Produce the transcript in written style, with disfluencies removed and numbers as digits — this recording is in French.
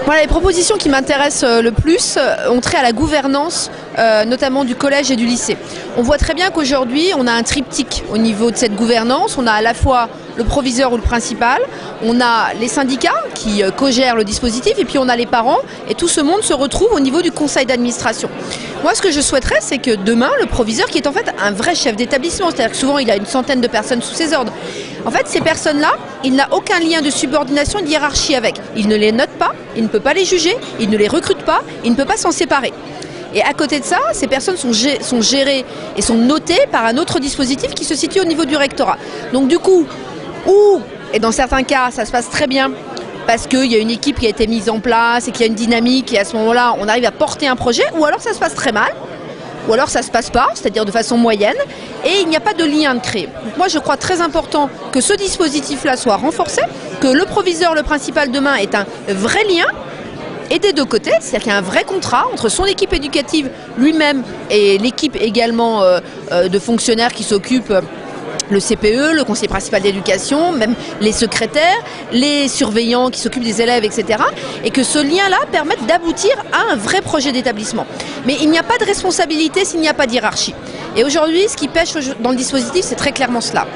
Voilà, les propositions qui m'intéressent le plus ont trait à la gouvernance, notamment du collège et du lycée. On voit très bien qu'aujourd'hui, on a un triptyque au niveau de cette gouvernance. On a à la fois le proviseur ou le principal, on a les syndicats qui co-gèrent le dispositif, et puis on a les parents, et tout ce monde se retrouve au niveau du conseil d'administration. Moi, ce que je souhaiterais, c'est que demain, le proviseur, qui est en fait un vrai chef d'établissement, c'est-à-dire que souvent il a une centaine de personnes sous ses ordres, en fait, ces personnes-là, il n'a aucun lien de subordination et de hiérarchie avec. Il ne les note pas, il ne peut pas les juger, il ne les recrute pas, il ne peut pas s'en séparer. Et à côté de ça, ces personnes sont gérées et sont notées par un autre dispositif qui se situe au niveau du rectorat. Donc du coup, et dans certains cas, ça se passe très bien, parce qu'il y a une équipe qui a été mise en place et qu'il y a une dynamique, et à ce moment-là, on arrive à porter un projet, ou alors ça se passe très mal, ou alors ça ne se passe pas, c'est-à-dire de façon moyenne, et il n'y a pas de lien de créer. Donc moi, je crois très important que ce dispositif-là soit renforcé, que le proviseur, le principal demain, ait un vrai lien, et des deux côtés, c'est-à-dire qu'il y a un vrai contrat entre son équipe éducative lui-même et l'équipe également de fonctionnaires qui s'occupent, le CPE, le conseiller principal d'éducation, même les secrétaires, les surveillants qui s'occupent des élèves, etc. Et que ce lien-là permette d'aboutir à un vrai projet d'établissement. Mais il n'y a pas de responsabilité s'il n'y a pas de hiérarchie. Et aujourd'hui, ce qui pêche dans le dispositif, c'est très clairement cela.